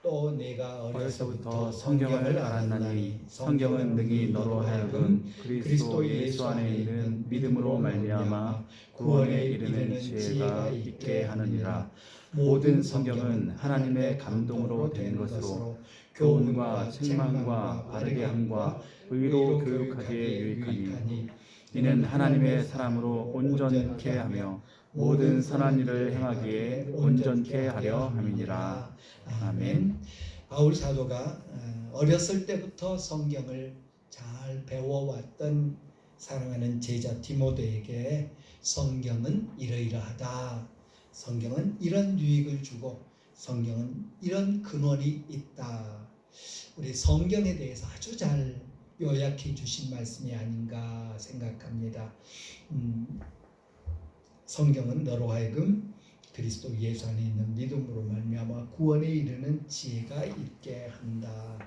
또 내가 어려서부터 성경을 알았나니 성경은 능히 너로 하여금 그리스도 예수 안에 있는 믿음으로 말미암아 구원에 이르는 지혜가 있게 하느니라. 모든 성경은 하나님의 감동으로 된 것으로 교훈과 책망과 바르게 함과 의로 교육하기에 유익하니 이는 하나님의 사람으로 온전케 하며 모든 선한 일을 행하기에 온전케 하려 함이니라. 아멘. 바울 사도가 어렸을 때부터 성경을 잘 배워왔던 사랑하는 제자 디모데에게 성경은 이러이러하다, 성경은 이런 유익을 주고 성경은 이런 근원이 있다, 우리 성경에 대해서 아주 잘 요약해 주신 말씀이 아닌가 생각합니다. 성경은 너로 하여금 그리스도 예수 안에 있는 믿음으로 말미암아 구원에 이르는 지혜가 있게 한다.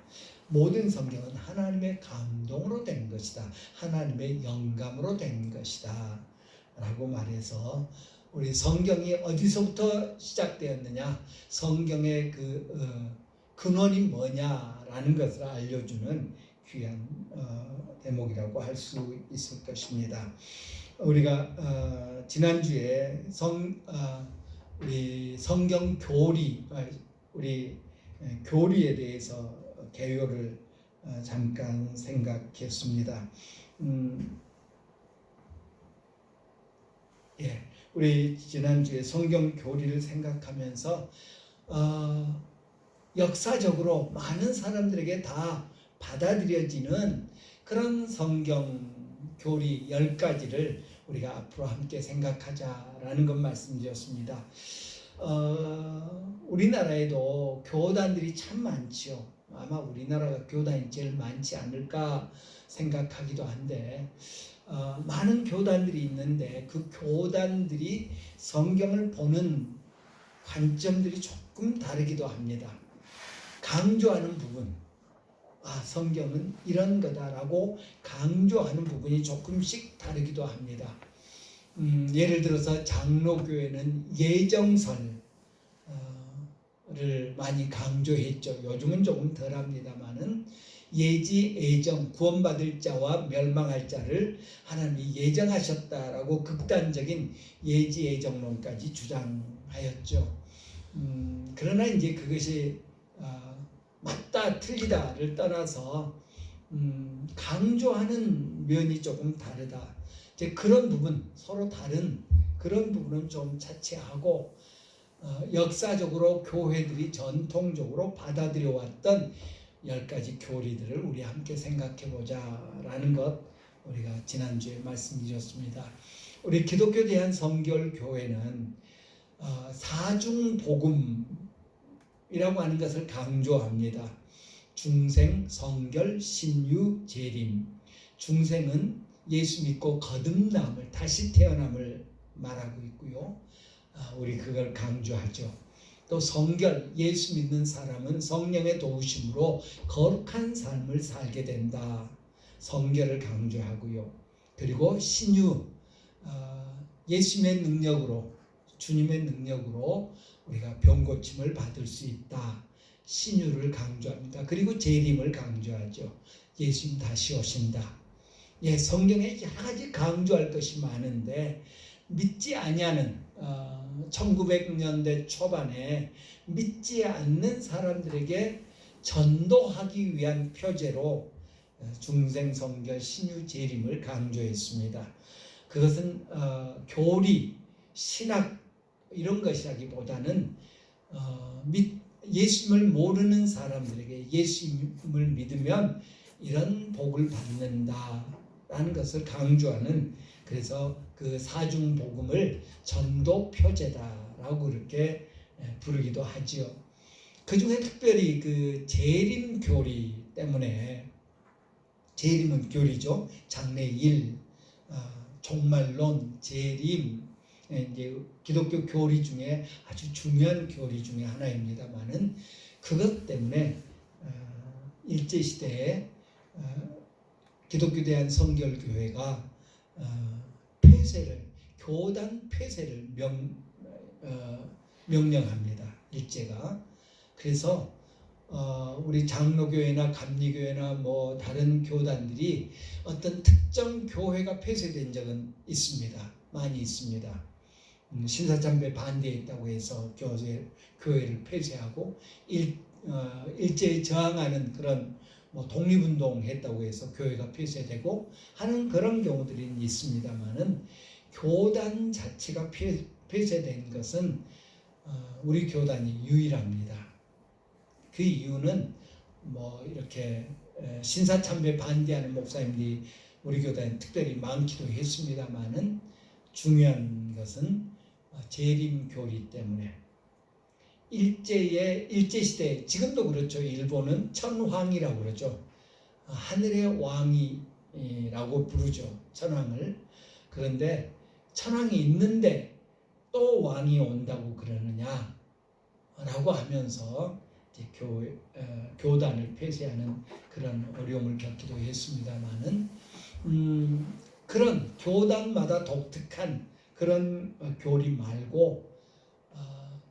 모든 성경은 하나님의 감동으로 된 것이다, 하나님의 영감으로 된 것이다 라고 말해서, 우리 성경이 어디서부터 시작되었느냐, 성경의 근원이 뭐냐라는 것을 알려주는 귀한 대목이라고 할 수 있을 것입니다. 우리가 지난주에 우리 성경 교리, 우리 교리에 대해서 개요를 잠깐 생각했습니다. 우리 지난주에 성경 교리를 생각하면서 역사적으로 많은 사람들에게 다 받아들여지는 그런 성경 교리 10가지를 우리가 앞으로 함께 생각하자라는 것 말씀드렸습니다. 우리나라에도 교단들이 참 많지요. 아마 우리나라가 교단이 제일 많지 않을까 생각하기도 한데, 많은 교단들이 있는데 그 교단들이 성경을 보는 관점들이 조금 다르기도 합니다. 강조하는 부분, 성경은 이런 거다라고 강조하는 부분이 조금씩 다르기도 합니다. 예를 들어서 장로교회는 예정설을 많이 강조했죠. 요즘은 조금 덜합니다만은 예지 예정, 구원받을 자와 멸망할 자를 하나님이 예정하셨다라고 극단적인 예지 예정론까지 주장하였죠. 그러나 이제 그것이 맞다 틀리다를 떠나서 강조하는 면이 조금 다르다, 이제 그런 부분, 서로 다른 그런 부분은 좀 차치하고 역사적으로 교회들이 전통적으로 받아들여 왔던 10가지 교리들을 우리 함께 생각해 보자라는 것 우리가 지난주에 말씀드렸습니다. 우리 기독교 대한성결교회는 사중복음 이라고 하는 것을 강조합니다. 중생, 성결, 신유, 재림. 중생은 예수 믿고 거듭남을, 다시 태어남을 말하고 있고요. 우리 그걸 강조하죠. 또 성결, 예수 믿는 사람은 성령의 도우심으로 거룩한 삶을 살게 된다. 성결을 강조하고요. 그리고 신유, 예수님의 능력으로, 주님의 능력으로 우리가 병고침을 받을 수 있다. 신유를 강조합니다. 그리고 재림을 강조하죠. 예수님 다시 오신다. 성경에 여러 가지 강조할 것이 많은데 믿지 아니하는 1900년대 초반에 믿지 않는 사람들에게 전도하기 위한 표제로 중생, 성결, 신유, 재림을 강조했습니다. 그것은 교리, 신학 이런 것이라기보다는 예수님을 모르는 사람들에게 예수님을 믿으면 이런 복을 받는다라는 것을 강조하는, 그래서 그 사중복음을 전도 표제다라고 그렇게 부르기도 하지요. 그 중에 특별히 그 재림 교리 때문에, 재림은 교리죠. 장래일, 종말론, 재림, 이제 기독교 교리 중에 아주 중요한 교리 중에 하나입니다만은, 그것 때문에 일제 시대에 기독교 대한성결교회가 폐쇄를, 교단 폐쇄를 명령합니다. 일제가. 그래서 우리 장로교회나 감리교회나 뭐 다른 교단들이 어떤 특정 교회가 폐쇄된 적은 있습니다. 많이 있습니다. 신사참배 반대했다고 해서 교회를 폐쇄하고 일제에 저항하는 그런 뭐 독립운동 했다고 해서 교회가 폐쇄되고 하는 그런 경우들이 있습니다만은 교단 자체가 폐쇄된 것은 우리 교단이 유일합니다. 그 이유는 뭐 이렇게 신사참배 반대하는 목사님들이 우리 교단에 특별히 많기도 했습니다만은 중요한 것은 재림교리 때문에 일제시대 지금도 그렇죠. 일본은 천황이라고 그러죠. 하늘의 왕이라고 부르죠. 천황을. 그런데 천황이 있는데 또 왕이 온다고 그러느냐 라고 하면서 이제 교단을 폐쇄하는 그런 어려움을 겪기도 했습니다만은 그런 교단마다 독특한 그런 교리 말고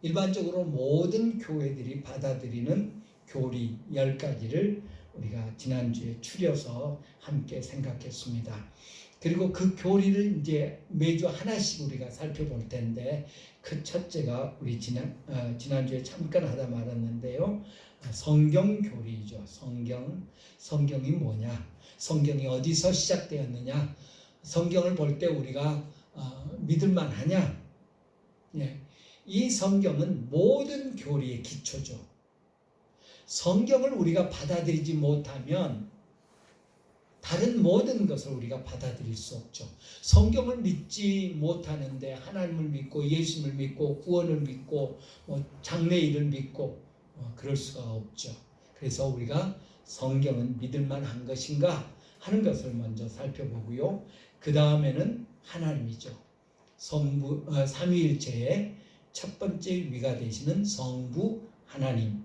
일반적으로 모든 교회들이 받아들이는 교리 10가지를 우리가 지난주에 추려서 함께 생각했습니다. 그리고 그 교리를 이제 매주 하나씩 우리가 살펴볼 텐데 그 첫째가 우리 지난주에 잠깐 하다 말았는데요. 성경 교리죠. 성경이 뭐냐? 성경이 어디서 시작되었느냐? 성경을 볼 때 우리가 믿을만 하냐? 예. 이 성경은 모든 교리의 기초죠. 성경을 우리가 받아들이지 못하면 다른 모든 것을 우리가 받아들일 수 없죠. 성경을 믿지 못하는데 하나님을 믿고 예수님을 믿고 구원을 믿고 장래일을 믿고 그럴 수가 없죠. 그래서 우리가 성경은 믿을 만한 것인가 하는 것을 먼저 살펴보고요. 그 다음에는 하나님이죠. 삼위일체의 첫 번째 위가 되시는 성부 하나님,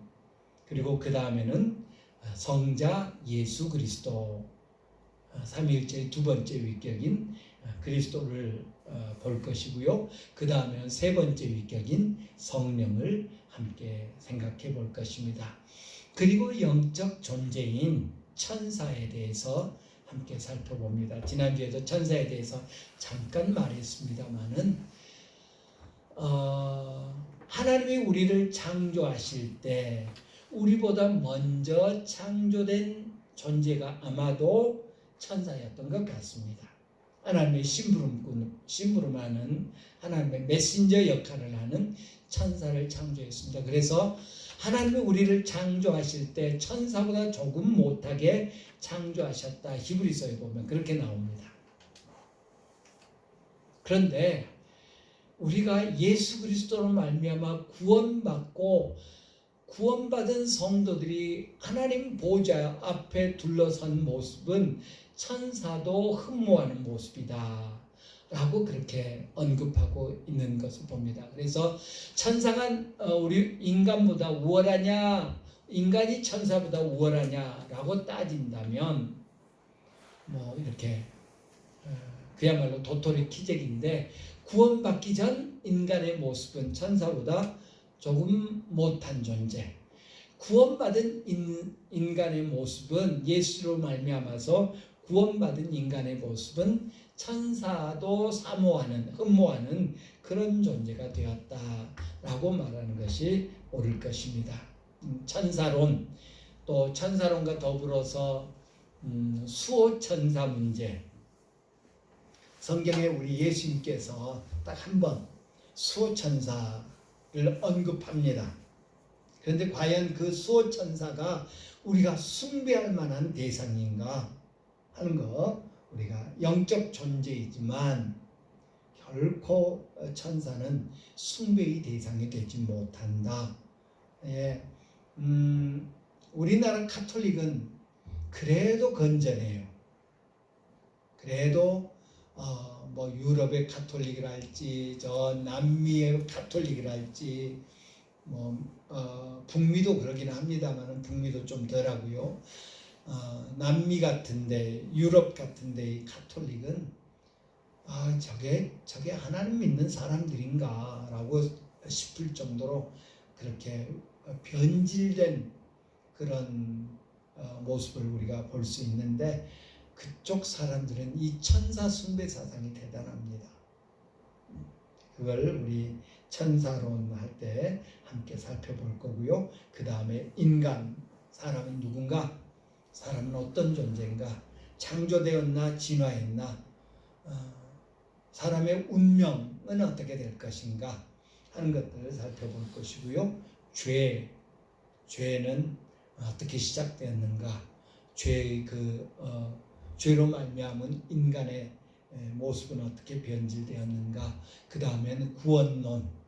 그리고 그 다음에는 성자 예수 그리스도, 삼위일체의 두 번째 위격인 그리스도를 볼 것이고요. 그 다음에는 세 번째 위격인 성령을 함께 생각해 볼 것입니다. 그리고 영적 존재인 천사에 대해서 함께 살펴봅니다. 지난주에도 천사에 대해서 잠깐 말했습니다만은 하나님이 우리를 창조하실 때 우리보다 먼저 창조된 존재가 아마도 천사였던 것 같습니다. 하나님의 심부름하는 하나님의 메신저 역할을 하는 천사를 창조했습니다. 그래서 하나님이 우리를 창조하실 때 천사보다 조금 못하게 창조하셨다. 히브리서에 보면 그렇게 나옵니다. 그런데 우리가 예수 그리스도로 말미암아 구원받은 성도들이 하나님 보좌 앞에 둘러선 모습은 천사도 흠모하는 모습이다 라고 그렇게 언급하고 있는 것을 봅니다. 그래서 천사가 우리 인간보다 우월하냐, 인간이 천사보다 우월하냐 라고 따진다면 뭐 이렇게 그야말로 도토리 키재기인데, 구원받기 전 인간의 모습은 천사보다 조금 못한 존재, 구원받은 인간의 모습은 예수로 말미암아서 구원받은 인간의 모습은 천사도 흠모하는 그런 존재가 되었다라고 말하는 것이 옳을 것입니다. 천사론, 또 천사론과 더불어서 수호천사 문제, 성경에 우리 예수님께서 딱 한 번 수호천사를 언급합니다. 그런데 과연 그 수호천사가 우리가 숭배할 만한 대상인가 하는 거, 우리가 영적 존재이지만 결코 천사는 숭배의 대상이 되지 못한다. 예, 우리나라 가톨릭은 그래도 건전해요. 그래도 뭐 유럽의 가톨릭이랄지 저 남미의 가톨릭이랄지 뭐 북미도 그러긴 합니다만은 북미도 좀 덜하고요. 남미 같은데 유럽 같은데 이 가톨릭은 저게 하나님 믿는 사람들인가라고 싶을 정도로 그렇게 변질된 그런 모습을 우리가 볼 수 있는데 그쪽 사람들은 이 천사 숭배 사상이 대단합니다. 그걸 우리 천사론 할 때 함께 살펴볼 거고요. 그 다음에 인간, 사람은 누군가? 사람은 어떤 존재인가? 창조되었나 진화했나? 사람의 운명은 어떻게 될 것인가 하는 것들을 살펴볼 것이고요. 죄는 어떻게 시작되었는가? 죄로 말미암은 인간의 모습은 어떻게 변질되었는가? 그 다음에는 구원론.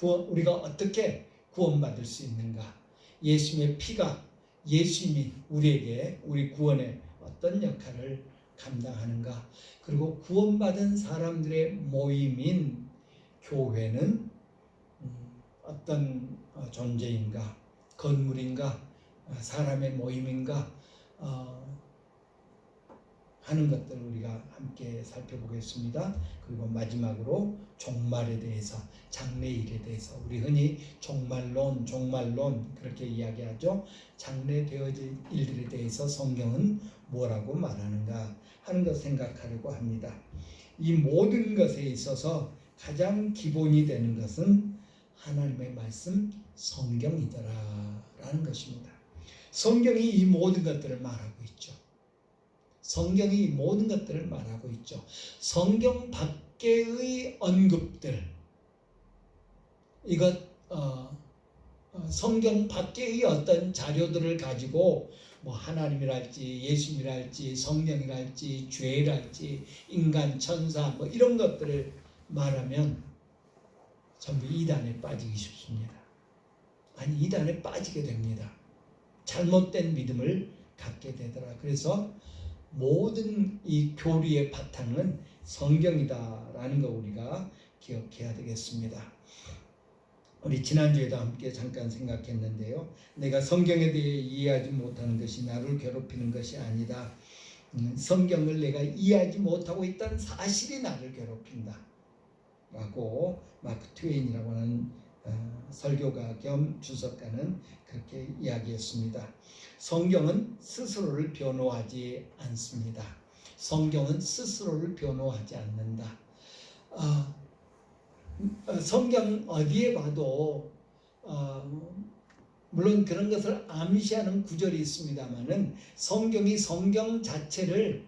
우리가 어떻게 구원받을 수 있는가? 예수님의 피가, 예수님이 우리 구원에 어떤 역할을 감당하는가? 그리고 구원받은 사람들의 모임인 교회는 어떤 존재인가? 건물인가? 사람의 모임인가? 하는 것들을 우리가 함께 살펴보겠습니다. 그리고 마지막으로 종말에 대해서, 장래일에 대해서, 우리 흔히 종말론 그렇게 이야기하죠. 장래되어질 일들에 대해서 성경은 뭐라고 말하는가 하는 것을 생각하려고 합니다. 이 모든 것에 있어서 가장 기본이 되는 것은 하나님의 말씀 성경이더라 라는 것입니다. 성경이 이 모든 것들을 말하고 있죠. 성경이 모든 것들을 말하고 있죠. 성경 밖의 언급들, 성경 밖의 어떤 자료들을 가지고 뭐 하나님이랄지 예수님이랄지 성령이랄지 죄랄지 인간 천사 뭐 이런 것들을 말하면 전부 이단에 빠지기 쉽습니다. 아니 이단에 빠지게 됩니다. 잘못된 믿음을 갖게 되더라. 그래서 모든 이 교리의 바탕은 성경이다라는 거 우리가 기억해야 되겠습니다. 우리 지난주에도 함께 잠깐 생각했는데요. 내가 성경에 대해 이해하지 못하는 것이 나를 괴롭히는 것이 아니다. 성경을 내가 이해하지 못하고 있다는 사실이 나를 괴롭힌다. 라고 마크 트웨인이라고 하는 설교가 겸 주석가는 그렇게 이야기했습니다. 성경은 스스로를 변호하지 않습니다. 성경은 스스로를 변호하지 않는다. 성경 어디에 봐도 물론 그런 것을 암시하는 구절이 있습니다만은 성경이 성경 자체를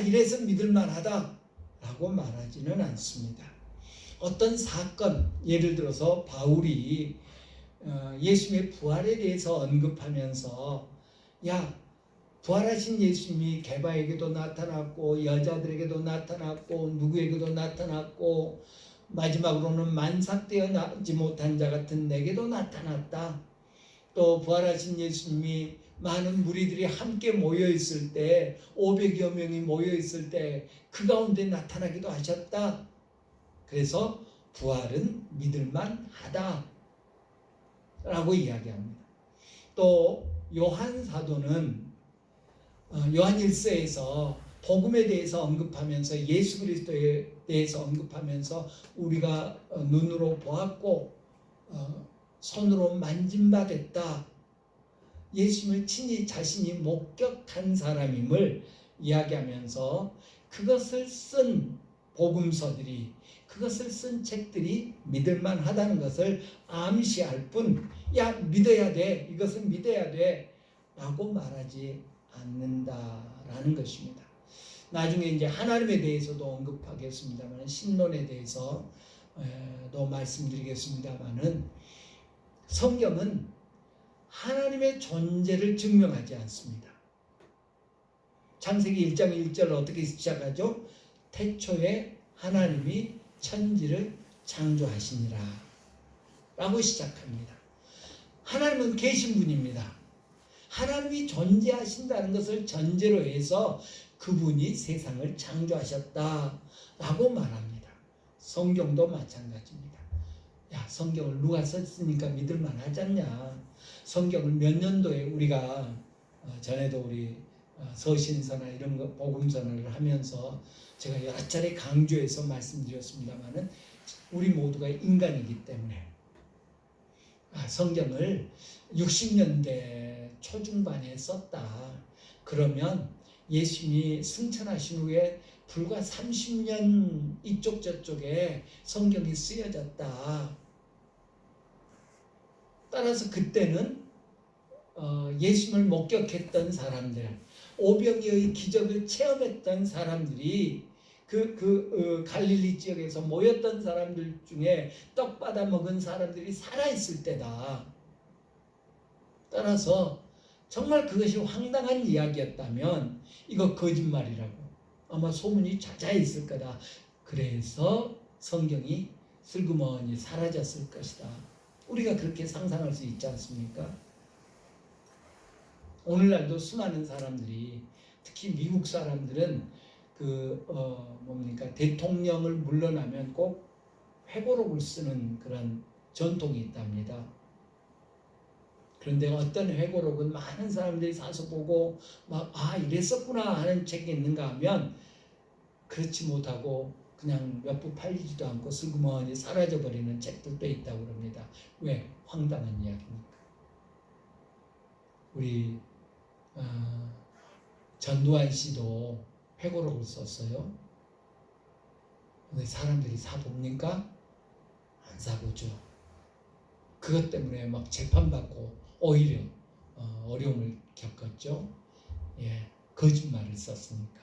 이래서 믿을 만하다 라고 말하지는 않습니다. 어떤 사건, 예를 들어서 바울이 예수님의 부활에 대해서 언급하면서 부활하신 예수님이 게바에게도 나타났고 여자들에게도 나타났고 누구에게도 나타났고 마지막으로는 만삭되어나지 못한 자 같은 내게도 나타났다. 또 부활하신 예수님이 많은 무리들이 함께 모여있을 때 500여 명이 모여있을 때 그 가운데 나타나기도 하셨다. 그래서 부활은 믿을만 하다 라고 이야기합니다. 또 요한 사도는 요한 1서에서 복음에 대해서 언급하면서 예수 그리스도에 대해서 언급하면서 우리가 눈으로 보았고 손으로 만진 바 됐다. 예수님을 친히 자신이 목격한 사람임을 이야기하면서 그것을 쓴 복음서들이 그것을 쓴 책들이 믿을만 하다는 것을 암시할 뿐 믿어야 돼. 이것은 믿어야 돼. 라고 말하지 않는다라는 것입니다. 나중에 이제 하나님에 대해서도 언급하겠습니다만 신론에 대해서도 말씀드리겠습니다만은 성경은 하나님의 존재를 증명하지 않습니다. 창세기 1장 1절 어떻게 시작하죠? 태초에 하나님이 천지를 창조하시니라 라고 시작합니다. 하나님은 계신 분입니다. 하나님이 존재하신다는 것을 전제로 해서 그분이 세상을 창조하셨다라고 말합니다. 성경도 마찬가지입니다. 성경을 누가 썼으니까 믿을만 하지 않냐. 성경을 몇 년도에 우리가 전에도 우리 서신서나 이런 거 복음서를 하면서 제가 여러 차례 강조해서 말씀드렸습니다만은 우리 모두가 인간이기 때문에 성경을 60년대 초중반에 썼다. 그러면 예수님이 승천하신 후에 불과 30년 이쪽 저쪽에 성경이 쓰여졌다. 따라서 그때는 예수님을 목격했던 사람들, 오병이의 기적을 체험했던 사람들이 갈릴리 지역에서 모였던 사람들 중에 떡 받아 먹은 사람들이 살아있을 때다. 따라서 정말 그것이 황당한 이야기였다면 이거 거짓말이라고 아마 소문이 자자했을 거다. 그래서 성경이 슬그머니 사라졌을 것이다. 우리가 그렇게 상상할 수 있지 않습니까? 오늘날도 수많은 사람들이, 특히 미국 사람들은 대통령을 물러나면 꼭 회고록을 쓰는 그런 전통이 있답니다. 그런데 어떤 회고록은 많은 사람들이 사서 보고 이랬었구나 하는 책이 있는가 하면 그렇지 못하고 그냥 몇 부 팔리지도 않고 슬그머니 사라져버리는 책들도 있다고 그럽니다. 왜? 황당한 이야기니까. 우리 전두환 씨도 회고록을 썼어요. 근데 사람들이 사봅니까? 안 사보죠. 그것 때문에 막 재판받고 오히려 어려움을 겪었죠. 거짓말을 썼으니까.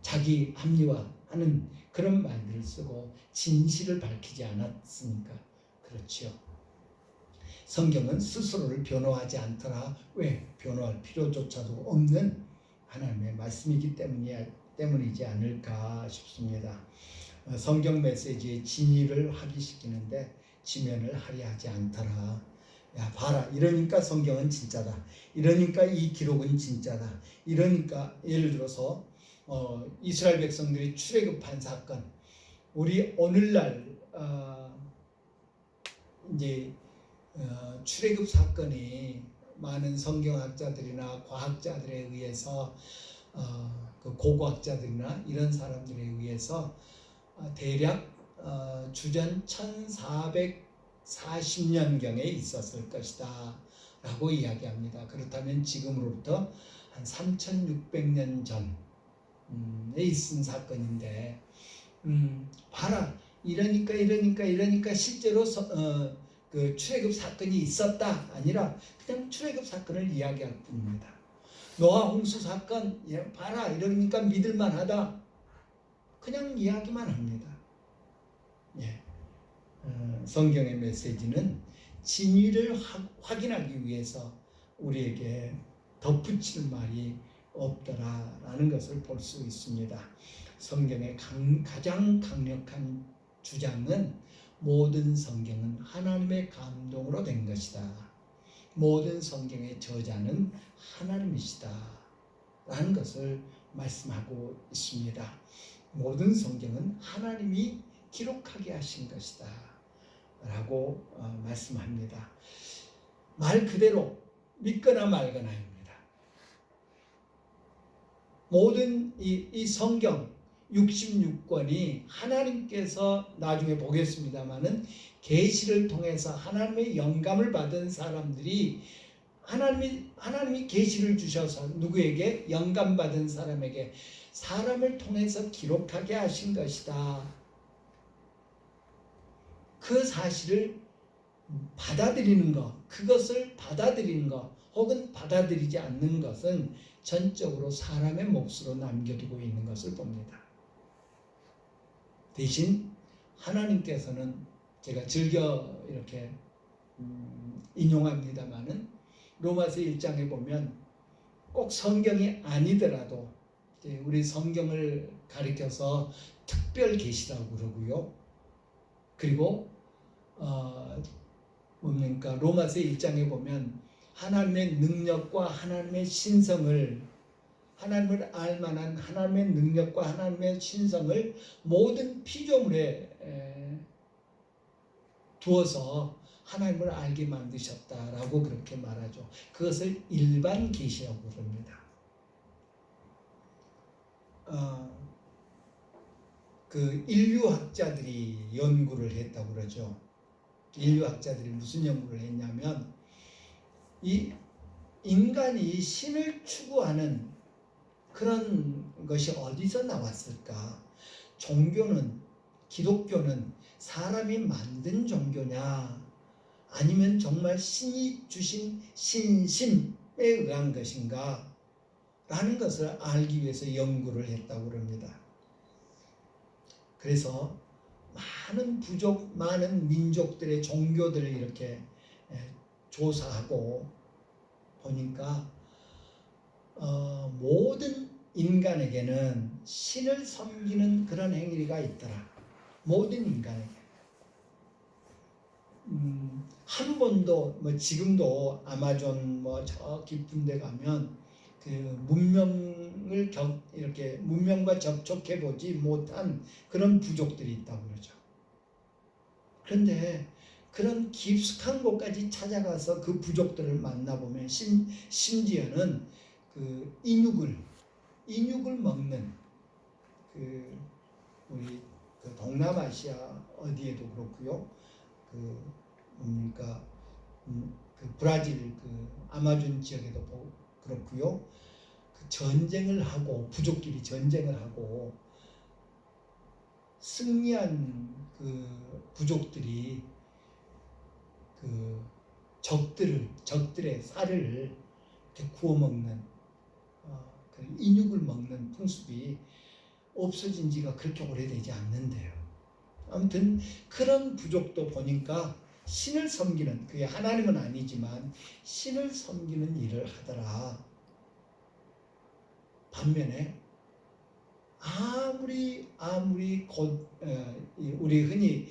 자기 합리화하는 그런 말들을 쓰고 진실을 밝히지 않았으니까 그렇죠. 성경은 스스로를 변호하지 않더라. 왜? 변호할 필요조차도 없는 하나님의 말씀이기 때문이지 않을까 싶습니다. 성경 메시지의 진위를 확인시키는데 지면을 할애하지 않더라. 야, 봐라. 이러니까 성경은 진짜다. 이러니까 이 기록은 진짜다. 이러니까 예를 들어서 이스라엘 백성들이 출애굽한 사건, 우리 오늘날 출애굽 사건이 많은 성경학자들이나 과학자들에 의해서 그 고고학자들이나 이런 사람들에 의해서 대략 주전 1440년경에 있었을 것이다 라고 이야기합니다. 그렇다면 지금으로부터 한 3600년 전에 있은 사건인데 봐라. 이러니까 실제로 그 출애굽 사건이 있었다 아니라 그냥 출애굽 사건을 이야기할 뿐입니다. 노아 홍수 사건 봐라. 이러니까 믿을만하다. 그냥 이야기만 합니다. 성경의 메시지는 진위를 확인하기 위해서 우리에게 덧붙일 말이 없더라라는 것을 볼 수 있습니다. 성경의 가장 강력한 주장은 모든 성경은 하나님의 감동으로 된 것이다. 모든 성경의 저자는 하나님이시다 라는 것을 말씀하고 있습니다. 모든 성경은 하나님이 기록하게 하신 것이다 라고 말씀합니다. 말 그대로 믿거나 말거나입니다. 모든 이 성경 66권이 하나님께서 나중에 보겠습니다마는 계시를 통해서 하나님의 영감을 받은 사람들이 하나님이 계시를 주셔서 누구에게? 영감 받은 사람에게 사람을 통해서 기록하게 하신 것이다. 그 사실을 받아들이는 것, 그것을 받아들이는 것 혹은 받아들이지 않는 것은 전적으로 사람의 몫으로 남겨두고 있는 것을 봅니다. 대신 하나님께서는 제가 즐겨 이렇게 인용합니다마는 로마서 1장에 보면 꼭 성경이 아니더라도 우리 성경을 가리켜서 특별 계시라고 그러고요. 그리고 로마서 1장에 보면 하나님의 능력과 하나님의 신성을, 하나님을 알만한 하나님의 능력과 하나님의 신성을 모든 피조물에 두어서 하나님을 알게 만드셨다라고 그렇게 말하죠. 그것을 일반 계시라고 부릅니다. 그 인류학자들이 연구를 했다고 그러죠. 인류학자들이 무슨 연구를 했냐면 이 인간이 신을 추구하는 그런 것이 어디서 나왔을까? 종교는 기독교는 사람이 만든 종교냐? 아니면 정말 신이 주신 신심에 의한 것인가? 라는 것을 알기 위해서 연구를 했다고 그럽니다. 그래서 많은 부족, 많은 민족들의 종교들을 이렇게 조사하고 보니까 모든 인간에게는 신을 섬기는 그런 행위가 있더라. 모든 인간에게. 한 번도 지금도 아마존 저 깊은 데 가면 그 문명과 접촉해 보지 못한 그런 부족들이 있다고 그러죠. 그런데 그런 깊숙한 곳까지 찾아가서 그 부족들을 만나보면 심지어는 그 인육을 먹는 우리 동남아시아 어디에도 그렇고요. 그 브라질 아마존 지역에도 그렇고요. 전쟁을 하고 부족끼리 전쟁을 하고 승리한 부족들이 적들의 살을 이렇게 구워 먹는 인육을 먹는 풍습이 없어진 지가 그렇게 오래되지 않는데요. 아무튼 그런 부족도 보니까 신을 섬기는, 그게 하나님은 아니지만 신을 섬기는 일을 하더라. 반면에 아무리 우리 흔히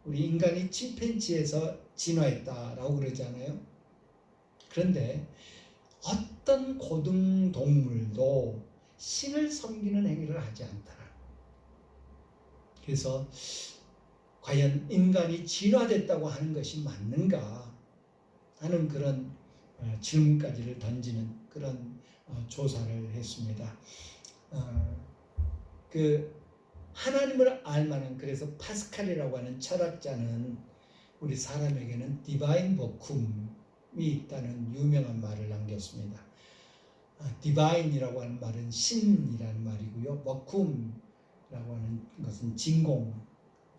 우리 인간이 침팬지에서 진화했다라고 그러잖아요. 그런데 어떤 고등 동물도 신을 섬기는 행위를 하지 않더라. 그래서 과연 인간이 진화됐다고 하는 것이 맞는가 하는 그런 질문까지를 던지는 그런 조사를 했습니다. 하나님을 알만한, 그래서 파스칼이라고 하는 철학자는 우리 사람에게는 디바인 버쿰이 있다는 유명한 말을 남겼습니다. 디바인이라고 하는 말은 신이라는 말이고요. 버쿰이라고 하는 것은 진공,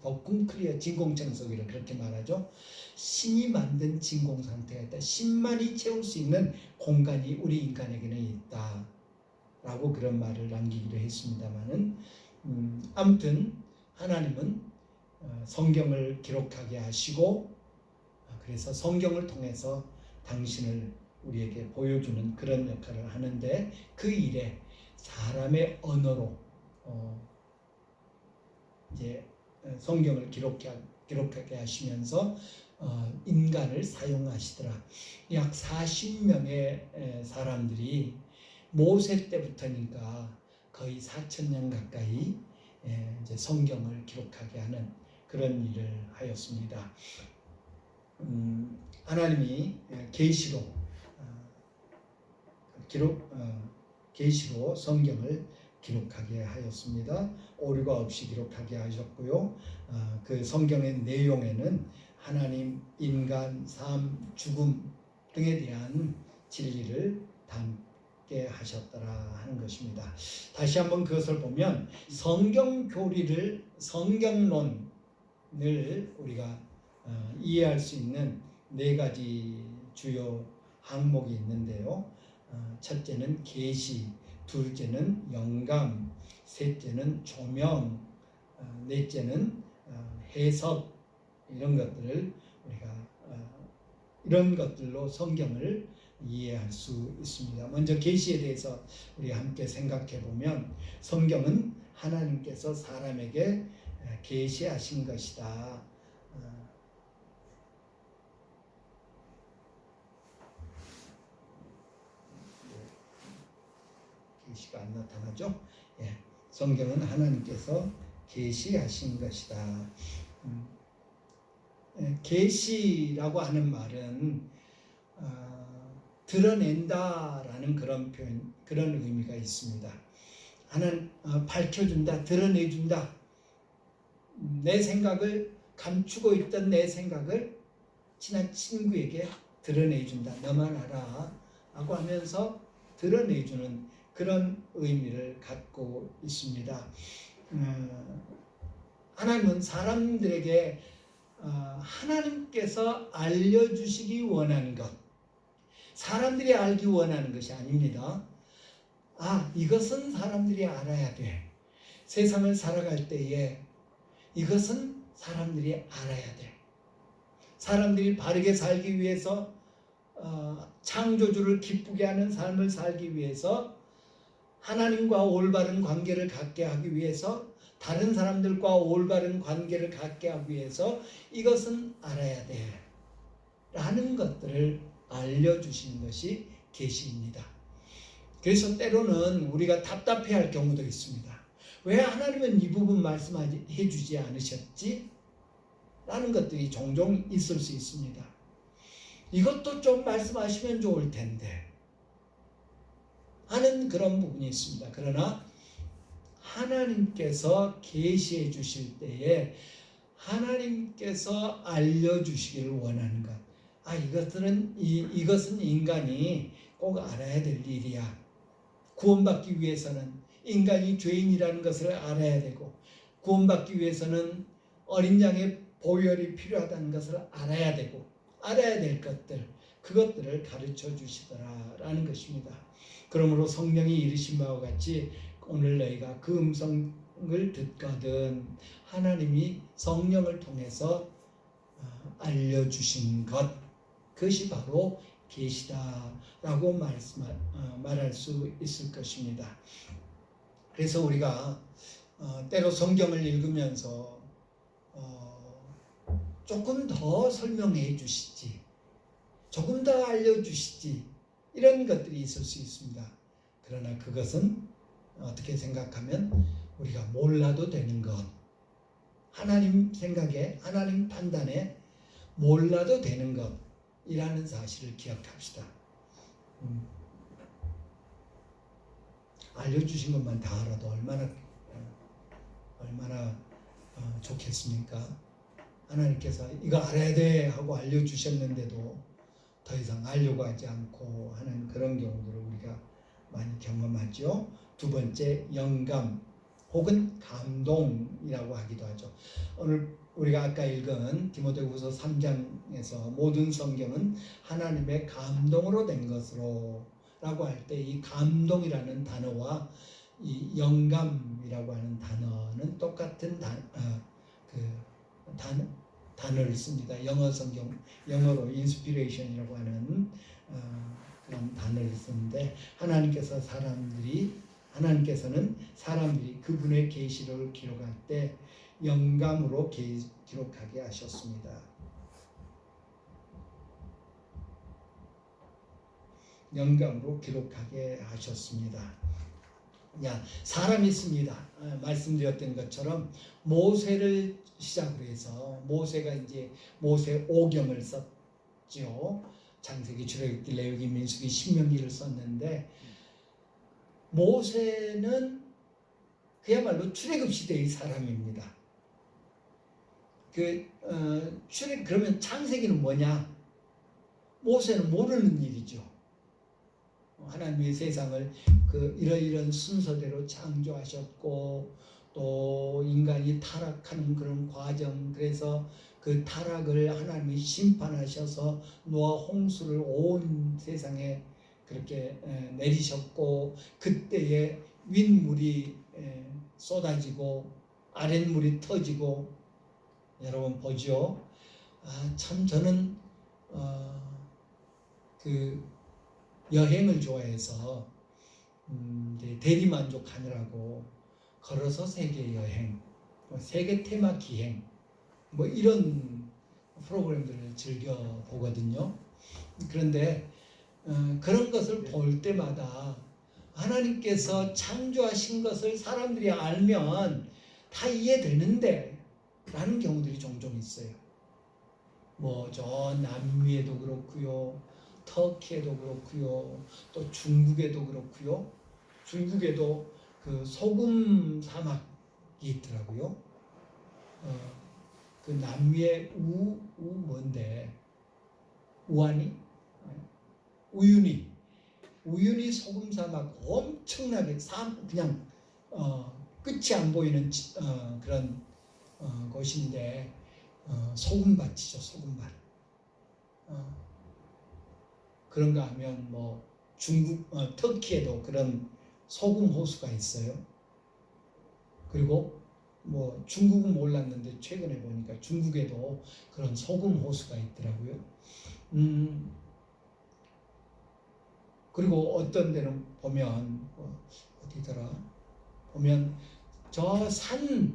버쿰 클리어 진공청소기를 그렇게 말하죠. 신이 만든 진공 상태가 있다. 신만이 채울 수 있는 공간이 우리 인간에게는 있다. 라고 그런 말을 남기기도 했습니다만은 아무튼 하나님은 성경을 기록하게 하시고 그래서 성경을 통해서 당신을 우리에게 보여주는 그런 역할을 하는데 그 일에 사람의 언어로 이제 성경을 기록하게 하시면서 인간을 사용하시더라. 약 40명의 사람들이 모세 때부터니까 거의 4,000년 가까이 이제 성경을 기록하게 하는 그런 일을 하였습니다. 하나님이 계시로 성경을 기록하게 하였습니다. 오류가 없이 기록하게 하셨고요. 그 성경의 내용에는 하나님, 인간, 삶, 죽음 등에 대한 진리를 담게 하셨더라 하는 것입니다. 다시 한번 그것을 보면 성경 교리를, 성경론을 우리가 이해할 수 있는 4가지 주요 항목이 있는데요. 첫째는 계시, 둘째는 영감, 셋째는 조명, 넷째는 해석, 이런 것들을 우리가 이런 것들로 성경을 이해할 수 있습니다. 먼저 계시에 대해서 우리 함께 생각해 보면 성경은 하나님께서 사람에게 계시하신 것이다. 계시가 안 나타나죠? 예, 성경은 하나님께서 계시하신 것이다. 계시라고 하는 말은 드러낸다라는 그런 표현, 그런 의미가 있습니다. 하나는 밝혀준다, 드러내준다. 내 생각을 감추고 있던 내 생각을 친한 친구에게 드러내준다. 너만 알아 라고 하면서 드러내주는 그런 의미를 갖고 있습니다. 하나님은 사람들에게 하나님께서 알려주시기 원하는 것, 사람들이 알기 원하는 것이 아닙니다. 이것은 사람들이 알아야 돼. 세상을 살아갈 때에 이것은 사람들이 알아야 돼. 사람들이 바르게 살기 위해서, 창조주를 기쁘게 하는 삶을 살기 위해서, 하나님과 올바른 관계를 갖게 하기 위해서, 다른 사람들과 올바른 관계를 갖게 하기 위해서 이것은 알아야 돼 라는 것들을 알려주시는 것이 계시입니다. 그래서 때로는 우리가 답답해할 경우도 있습니다. 왜 하나님은 이 부분 말씀해 주지 않으셨지? 라는 것들이 종종 있을 수 있습니다. 이것도 좀 말씀하시면 좋을 텐데 하는 그런 부분이 있습니다. 그러나 하나님께서 계시해 주실 때에 하나님께서 알려주시기를 원하는 것. 이것은 인간이 꼭 알아야 될 일이야. 구원받기 위해서는 인간이 죄인이라는 것을 알아야 되고, 구원받기 위해서는 어린 양의 보혈이 필요하다는 것을 알아야 되고, 알아야 될 것들, 그것들을 가르쳐 주시더라라는 것입니다. 그러므로 성령이 이르신 바와 같이 오늘 너희가 그 음성을 듣거든 하나님이 성령을 통해서 알려주신 것, 그것이 바로 계시다라고 말할 수 있을 것입니다. 그래서 우리가 때로 성경을 읽으면서 조금 더 설명해 주시지, 조금 더 알려주시지, 이런 것들이 있을 수 있습니다. 그러나 그것은 어떻게 생각하면 우리가 몰라도 되는 것, 하나님 생각에, 하나님 판단에 몰라도 되는 것이라는 사실을 기억합시다. 알려주신 것만 다 알아도 얼마나 좋겠습니까? 하나님께서 이거 알아야 돼 하고 알려주셨는데도 더 이상 알려고 하지 않고 하는 그런 경우들을 우리가 많이 경험하죠. 두 번째, 영감 혹은 감동이라고 하기도 하죠. 오늘 우리가 아까 읽은 디모데후서 3장에서 모든 성경은 하나님의 감동으로 된 것으로 라고 할 때 이 감동이라는 단어와 이 영감이라고 하는 단어는 똑같은 단어를 씁니다. 영어 성경, 영어로 inspiration이라고 하는 그런 단어를 쓰는데, 하나님께서는 사람들이 그분의 계시를 기록할 때 영감으로 기록하게 하셨습니다. 영감으로 기록하게 하셨습니다. 사람이 있습니다. 말씀드렸던 것처럼 모세를 시작으로 해서 모세가 이제 모세 오경을 썼죠. 창세기, 출애굽기, 레위기, 민수기, 신명기를 썼는데 모세는 그야말로 출애굽 시대의 사람입니다. 그러면 창세기는 뭐냐? 모세는 모르는 일이죠. 하나님이 세상을 이러이러한 순서대로 창조하셨고 또 인간이 타락하는 그런 과정, 그래서 그 타락을 하나님이 심판하셔서 노아 홍수를 온 세상에 그렇게 내리셨고, 그때에 윗물이 쏟아지고 아랫물이 터지고, 여러분 보죠. 참 저는 여행을 좋아해서 대리만족하느라고 걸어서 세계 여행, 세계 테마 기행, 이런 프로그램들을 즐겨 보거든요. 그런데 그런 것을 볼 때마다 하나님께서 창조하신 것을 사람들이 알면 다 이해되는데 라는 경우들이 종종 있어요. 저 남미에도 그렇고요, 터키에도 그렇고요, 또 중국에도 그렇고요. 중국에도 그 소금 사막이 있더라고요. 그 남미의 뭔데 우한이 우윤희 소금사 막 엄청나게 그냥 끝이 안 보이는 그런 곳인데 소금밭이죠. 소금밭. 그런가 하면 뭐 중국 터키에도 그런 소금 호수가 있어요. 그리고 뭐 중국은 몰랐는데 최근에 보니까 중국에도 그런 소금 호수가 있더라고요. 그리고 어떤 데는 보면 어디더라 보면 저 산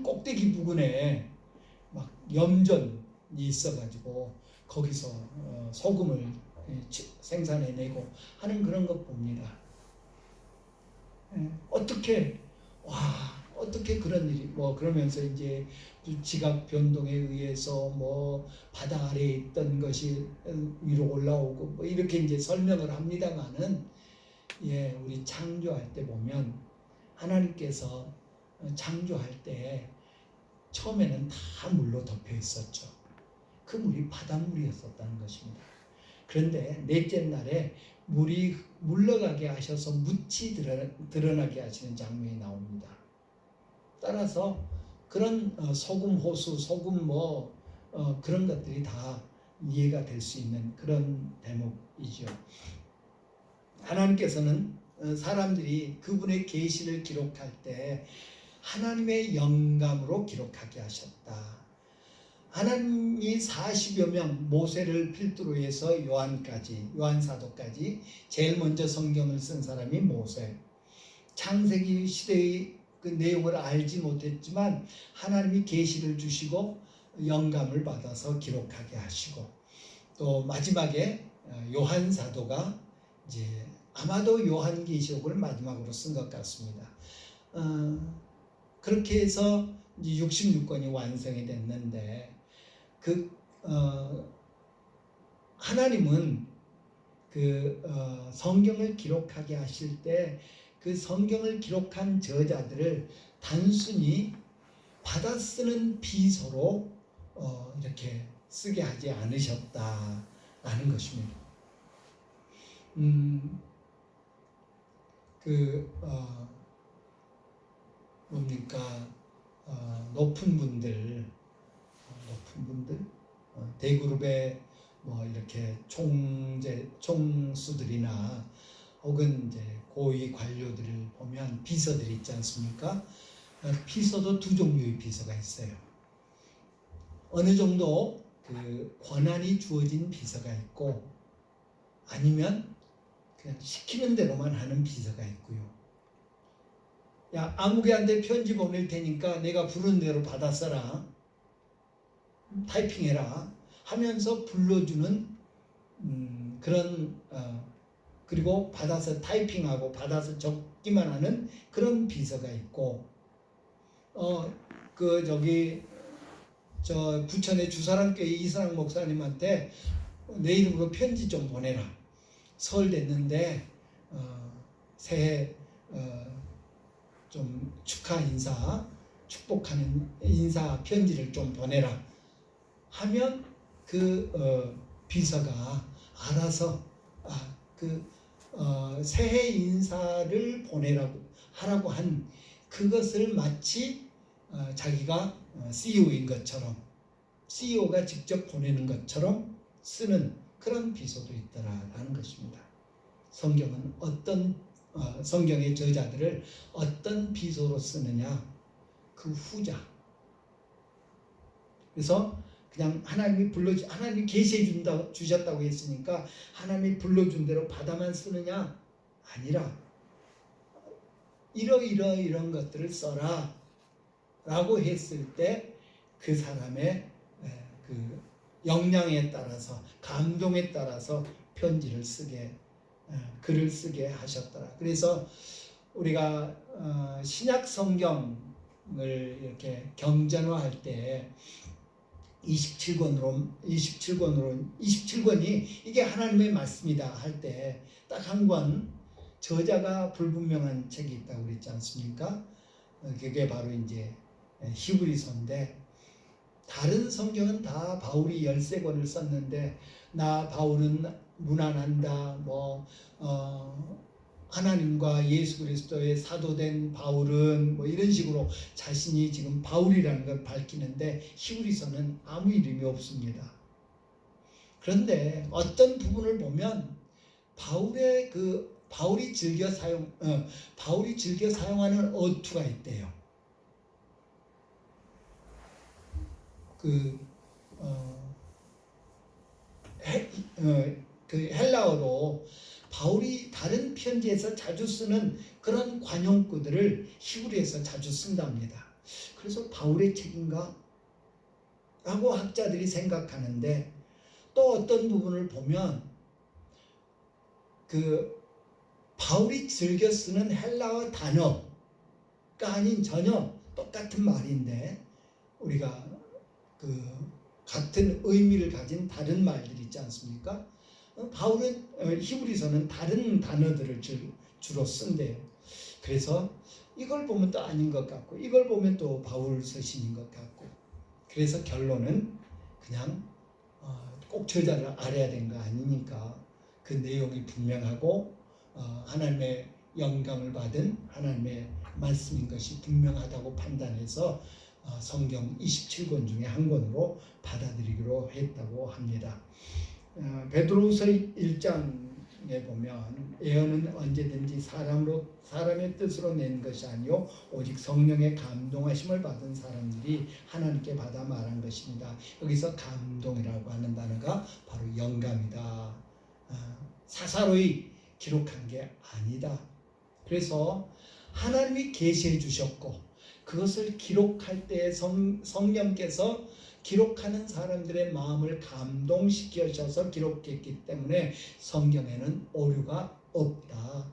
꼭대기 부근에 막 염전이 있어가지고 거기서 소금을 생산해내고 하는 그런 것 봅니다. 어떻게 그런 일이 그러면서 이제 지각 변동에 의해서 바다 아래에 있던 것이 위로 올라오고 이렇게 이제 설명을 합니다만은 우리 창조할 때 보면 하나님께서 창조할 때 처음에는 다 물로 덮여 있었죠. 그 물이 바닷물이었었다는 것입니다. 그런데 넷째 날에 물이 물러가게 하셔서 묻이 드러나게 하시는 장면이 나옵니다. 따라서 그런 소금 호수, 소금 그런 것들이 다 이해가 될 수 있는 그런 대목이죠. 하나님께서는 사람들이 그분의 계시를 기록할 때 하나님의 영감으로 기록하게 하셨다. 하나님이 40여 명 모세를 필두로 해서 요한사도까지 제일 먼저 성경을 쓴 사람이 모세. 창세기 시대의 그 내용을 알지 못했지만 하나님이 계시를 주시고 영감을 받아서 기록하게 하시고 또 마지막에 요한사도가 이제 아마도 요한계시록을 마지막으로 쓴 것 같습니다. 그렇게 해서 이제 66권이 완성이 됐는데 하나님은 성경을 기록하게 하실 때 그 성경을 기록한 저자들을 단순히 받아 쓰는 비서로 이렇게 쓰게 하지 않으셨다라는 것입니다. 높은 분들 대그룹의 이렇게 총수들이나 혹은 이제 고위 관료들을 보면 비서들이 있지 않습니까? 비서도 두 종류의 비서가 있어요. 어느 정도 그 권한이 주어진 비서가 있고 아니면 그냥 시키는 대로만 하는 비서가 있고요. 야, 아무개한테 편지 보낼 테니까 내가 부른 대로 받아 써라. 타이핑해라 하면서 불러주는 그런 그리고 받아서 타이핑하고 받아서 적기만 하는 그런 비서가 있고 저 부천의 주사랑교회 이사랑 목사님한테 내 이름으로 편지 좀 보내라. 설 됐는데 새해 좀 축하 인사, 축복하는 인사 편지를 좀 보내라 하면 비서가 알아서 새해 인사를 하라고 한 그것을 마치 자기가 CEO인 것처럼 CEO가 직접 보내는 것처럼 쓰는 그런 비서도 있더라라는 것입니다. 성경은 성경의 저자들을 어떤 비서로 쓰느냐 그 후자. 그래서 그냥 하나님이 계시해 주셨다고 했으니까 하나님이 불러준 대로 받아만 쓰느냐 아니라 이런 것들을 써라 라고 했을 때 그 사람의 그 역량에 따라서 감동에 따라서 편지를 글을 쓰게 하셨더라. 그래서 우리가 신약 성경을 이렇게 경전화할 때 27권이 이게 하나님의 말씀이다 할 때 딱 한 권 저자가 불분명한 책이 있다고 그랬지 않습니까? 그게 바로 이제 히브리서인데 다른 성경은 다 바울이 13권을 썼는데 나 바울은 무난한다. 하나님과 예수 그리스도의 사도된 바울은 이런 식으로 자신이 지금 바울이라는 걸 밝히는데 히브리서는 아무 이름이 없습니다. 그런데 어떤 부분을 보면 바울이 즐겨 사용하는 어투가 있대요. 그 헬라어로 바울이 다른 편지에서 자주 쓰는 그런 관용구들을 히브리에서 자주 쓴답니다. 그래서 바울의 책인가? 라고 학자들이 생각하는데 또 어떤 부분을 보면 바울이 즐겨 쓰는 헬라어 단어가 아닌 전혀 똑같은 말인데 우리가 같은 의미를 가진 다른 말들이 있지 않습니까? 바울은 히브리서는 다른 단어들을 주로 쓴대요. 그래서 이걸 보면 또 아닌 것 같고 이걸 보면 또 바울 서신인 것 같고 그래서 결론은 그냥 꼭 저자를 알아야 되는 거 아니니까 그 내용이 분명하고 하나님의 영감을 받은 하나님의 말씀인 것이 분명하다고 판단해서 성경 27권 중에 한 권으로 받아들이기로 했다고 합니다. 베드로후서 1장에 보면 예언은 언제든지 사람의 뜻으로 낸 것이 아니요 오직 성령의 감동하심을 받은 사람들이 하나님께 받아 말한 것입니다. 여기서 감동이라고 하는 단어가 바로 영감이다. 사사로이 기록한 게 아니다. 그래서 하나님이 계시해 주셨고 그것을 기록할 때 성령께서 기록하는 사람들의 마음을 감동시켜셔서 기록했기 때문에 성경에는 오류가 없다.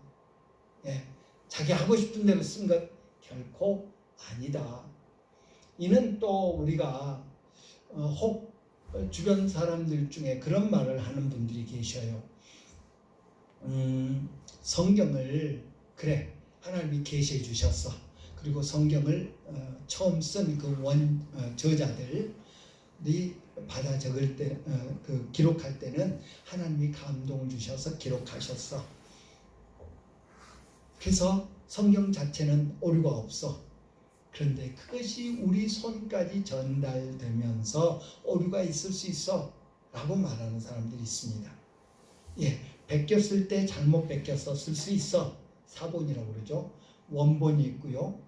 자기 하고 싶은 대로 쓴 것 결코 아니다. 이는 또 우리가 혹 주변 사람들 중에 그런 말을 하는 분들이 계셔요. 성경을 그래 하나님이 계시해 주셨어. 그리고 성경을 처음 쓴 저자들이 받아 적을 때, 기록할 때는 하나님이 감동을 주셔서 기록하셨어. 그래서 성경 자체는 오류가 없어. 그런데 그것이 우리 손까지 전달되면서 오류가 있을 수 있어 라고 말하는 사람들이 있습니다. 베껴 쓸 때 잘못 베껴서 쓸 수 있어. 사본이라고 그러죠. 원본이 있고요.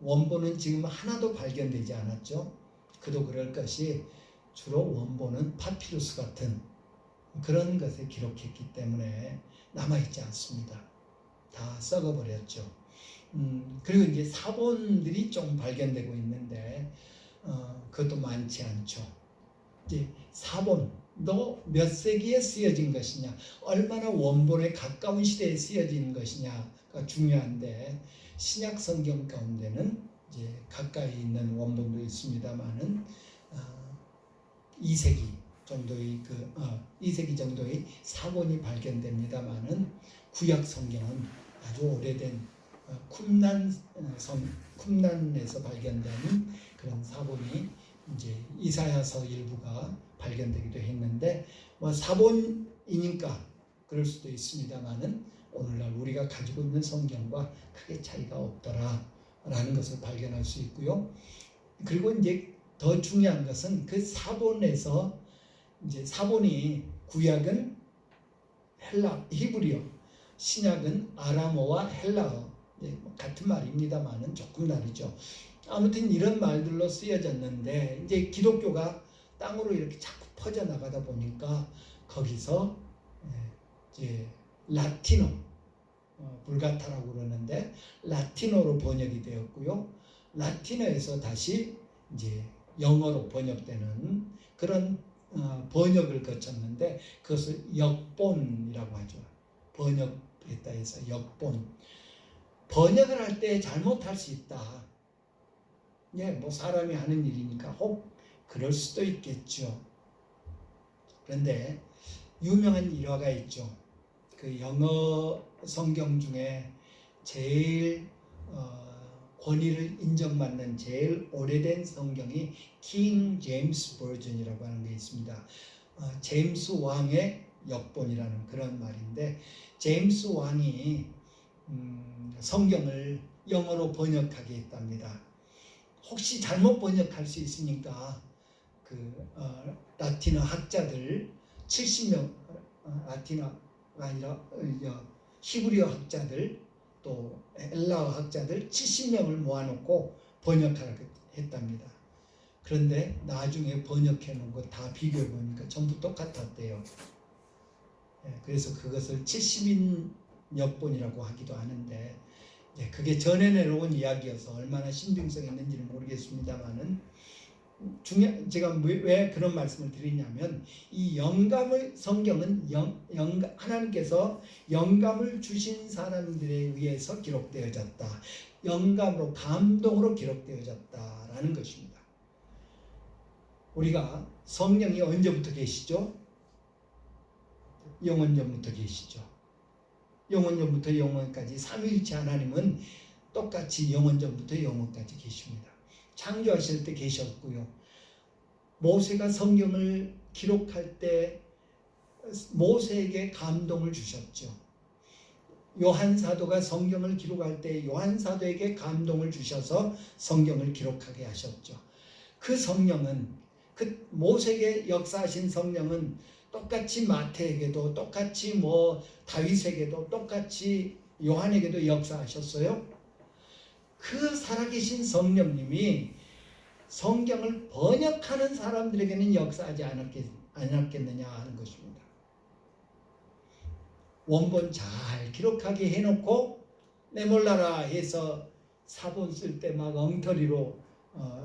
원본은 지금 하나도 발견되지 않았죠. 그도 그럴 것이 주로 원본은 파피루스 같은 그런 것에 기록했기 때문에 남아있지 않습니다. 다 썩어버렸죠. 그리고 이제 사본들이 좀 발견되고 있는데 그것도 많지 않죠. 이제 사본도 몇 세기에 쓰여진 것이냐, 얼마나 원본에 가까운 시대에 쓰여진 것이냐가 중요한데 신약 성경 가운데는 이제 가까이 있는 원본도 있습니다만은 2세기 정도의 2세기 정도의 사본이 발견됩니다만은 구약 성경은 아주 오래된 쿰란에서 발견되는 그런 사본이 이제 이사야서 일부가 발견되기도 했는데 사본이니까 그럴 수도 있습니다만은 오늘날 우리가 가지고 있는 성경과 크게 차이가 없더라라는 것을 발견할 수 있고요. 그리고 이제 더 중요한 것은 그 사본에서 이제 사본이 구약은 히브리어, 신약은 아람어와 헬라어 같은 말입니다만은 조금 다르죠. 아무튼 이런 말들로 쓰여졌는데 이제 기독교가 땅으로 이렇게 자꾸 퍼져 나가다 보니까 거기서 이제 라틴어, 불가타라고 그러는데 라틴어로 번역이 되었고요. 라틴어에서 다시 이제 영어로 번역되는 그런 번역을 거쳤는데 그것을 역본이라고 하죠. 번역했다 해서 역본. 번역을 할 때 잘못할 수 있다. 사람이 하는 일이니까 혹 그럴 수도 있겠죠. 그런데 유명한 일화가 있죠. 그 영어 성경 중에 제일 권위를 인정받는 제일 오래된 성경이 킹 제임스 버전이라고 하는 게 있습니다. 제임스 왕의 역본이라는 그런 말인데, 제임스 왕이 성경을 영어로 번역하게 했답니다. 혹시 잘못 번역할 수 있으니까 라틴어 학자들 70명, 라틴어가 아니라 히브리어 학자들 또 헬라어 학자들 70명을 모아놓고 번역하라고 했답니다. 그런데 나중에 번역해 놓은 거 다 비교해 보니까 전부 똑같았대요. 그래서 그것을 70인 역본이라고 하기도 하는데, 그게 전해 내려온 이야기여서 얼마나 신빙성이 있는지는 모르겠습니다만은, 제가 왜 그런 말씀을 드리냐면, 이 영감을, 성경은 하나님께서 영감을 주신 사람들에 의해서 기록되어졌다, 영감으로, 감동으로 기록되어졌다라는 것입니다. 우리가 성령이 언제부터 계시죠? 영원전부터 계시죠. 영원전부터 영원까지 삼위일체 하나님은 똑같이 영원전부터 영원까지 계십니다. 창조하실 때 계셨고요. 모세가 성경을 기록할 때 모세에게 감동을 주셨죠. 요한 사도가 성경을 기록할 때 요한 사도에게 감동을 주셔서 성경을 기록하게 하셨죠. 그 성령은, 그 모세에게 역사하신 성령은 똑같이 마태에게도, 똑같이 다윗에게도, 똑같이 요한에게도 역사하셨어요. 그 살아계신 성령님이 성경을 번역하는 사람들에게는 역사하지 않았겠느냐 하는 것입니다. 원본 잘 기록하게 해놓고 내몰라라 해서 사본 쓸 때 막 엉터리로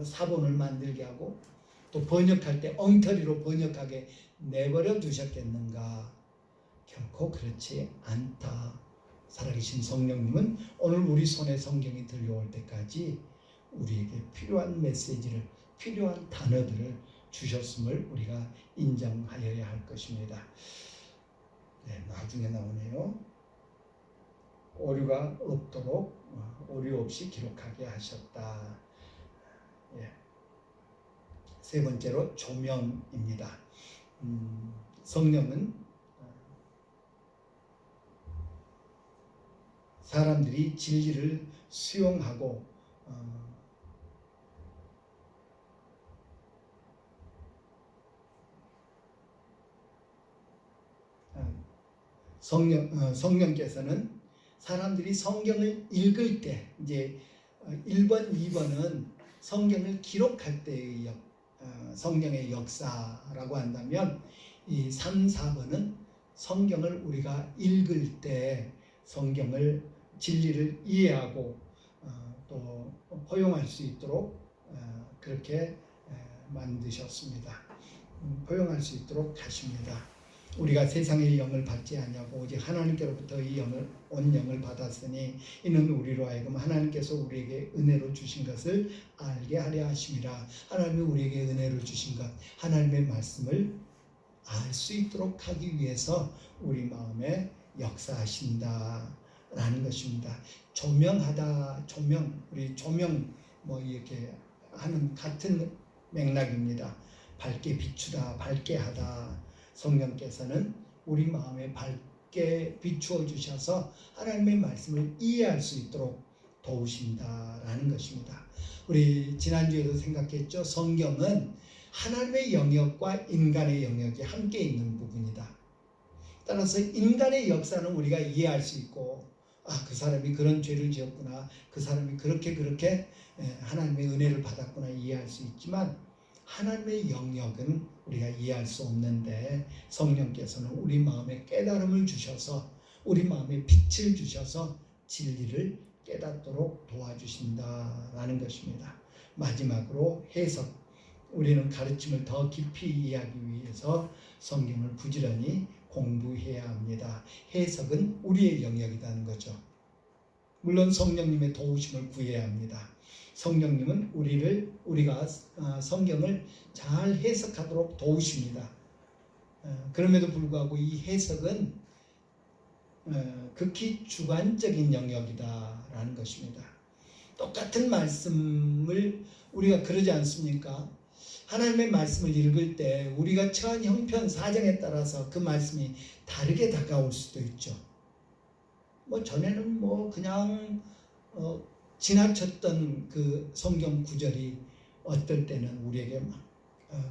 사본을 만들게 하고, 또 번역할 때 엉터리로 번역하게 내버려 두셨겠는가? 결코 그렇지 않다. 살아계신 성령님은 오늘 우리 손에 성경이 들려올 때까지 우리에게 필요한 메시지를, 필요한 단어들을 주셨음을 우리가 인정하여야 할 것입니다. 나중에 나오네요. 오류가 없도록 오류 없이 기록하게 하셨다. 세 번째로 조명입니다. 성령은 사람들이 진리를 수용하고 성령께서는 사람들이 성경을 읽을 때, 이제 1번, 2번은 성경을 기록할 때의 성령의 역사라고 한다면, 이 3, 4번은 성경을 우리가 읽을 때 성경을, 진리를 이해하고 또 포용할 수 있도록 그렇게 만드셨습니다. 포용할 수 있도록 하십니다. 우리가 세상의 영을 받지 아니하고 오직 하나님께로부터 이 영을, 온 영을 받았으니 이는 우리로 하여금 하나님께서 우리에게 은혜로 주신 것을 알게 하려 하심이라. 하나님이 우리에게 은혜로 주신 것, 하나님의 말씀을 알 수 있도록 하기 위해서 우리 마음에 역사하신다라는 것입니다. 조명하다, 조명, 우리 조명 이렇게 하는 같은 맥락입니다. 밝게 비추다, 밝게 하다. 성령께서는 우리 마음에 밝게 비추어 주셔서 하나님의 말씀을 이해할 수 있도록 도우신다라는 것입니다. 우리 지난주에도 생각했죠. 성경은 하나님의 영역과 인간의 영역이 함께 있는 부분이다. 따라서 인간의 역사는 우리가 이해할 수 있고, 그 사람이 그런 죄를 지었구나, 그 사람이 그렇게 하나님의 은혜를 받았구나 이해할 수 있지만, 하나님의 영역은 우리가 이해할 수 없는데 성령께서는 우리 마음에 깨달음을 주셔서, 우리 마음에 빛을 주셔서 진리를 깨닫도록 도와주신다라는 것입니다. 마지막으로 해석. 우리는 가르침을 더 깊이 이해하기 위해서 성경을 부지런히 공부해야 합니다. 해석은 우리의 영역이라는 거죠. 물론 성령님의 도우심을 구해야 합니다. 성령님은 우리가 성경을 잘 해석하도록 도우십니다. 그럼에도 불구하고 이 해석은 극히 주관적인 영역이다라는 것입니다. 똑같은 말씀을 우리가 그러지 않습니까? 하나님의 말씀을 읽을 때 우리가 처한 형편 사정에 따라서 그 말씀이 다르게 다가올 수도 있죠. 뭐 전에는 뭐 그냥 지나쳤던 그 성경 구절이 어떨 때는 우리에게 막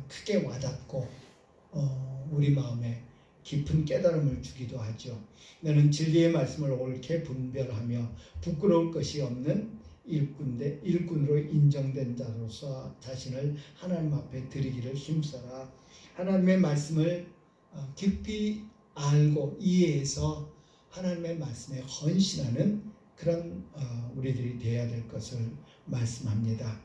크게 와닿고 우리 마음에 깊은 깨달음을 주기도 하죠. 너는 진리의 말씀을 옳게 분별하며 부끄러울 것이 없는 일꾼으로 인정된 자로서 자신을 하나님 앞에 드리기를 힘써라. 하나님의 말씀을 깊이 알고 이해해서 하나님의 말씀에 헌신하는 그런 우리들이 되어야 될 것을 말씀합니다.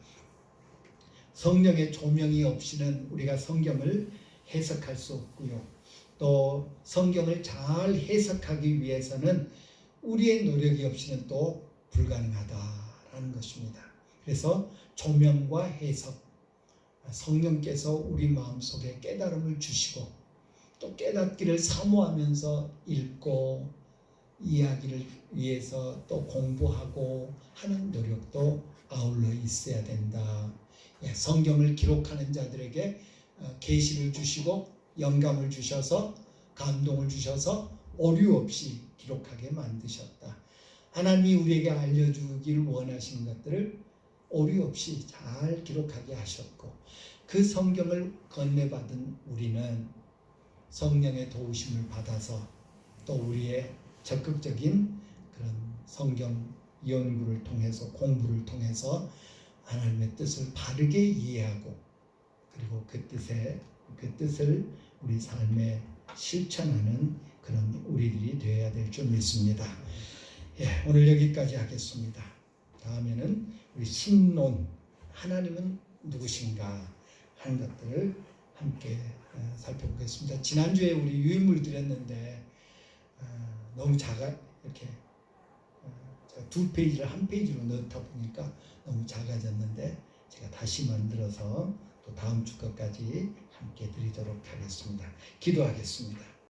성령의 조명이 없이는 우리가 성경을 해석할 수 없고요. 또 성경을 잘 해석하기 위해서는 우리의 노력이 없이는 또 불가능하다라는 것입니다. 그래서 조명과 해석, 성령께서 우리 마음속에 깨달음을 주시고 또 깨닫기를 사모하면서 읽고 이야기를 위해서 또 공부하고 하는 노력도 아울러 있어야 된다. 성경을 기록하는 자들에게 계시를 주시고 영감을 주셔서 감동을 주셔서 오류 없이 기록하게 만드셨다. 하나님이 우리에게 알려주기를 원하시는 것들을 오류 없이 잘 기록하게 하셨고 그 성경을 건네받은 우리는 성령의 도우심을 받아서 또 우리의 적극적인 그런 성경 연구를 통해서 공부를 통해서 하나님의 뜻을 바르게 이해하고 그리고 그 뜻을 우리 삶에 실천하는 그런 우리들이 되어야 될 줄 믿습니다. 오늘 여기까지 하겠습니다. 다음에는 우리 신론, 하나님은 누구신가 하는 것들을 함께 살펴보겠습니다. 지난주에 우리 유인물 드렸는데 너무 이렇게 2페이지를 1페이지로 넣다 보니까 너무 작아졌는데 제가 다시 만들어서 또 다음 주 것까지 함께 드리도록 하겠습니다. 기도하겠습니다.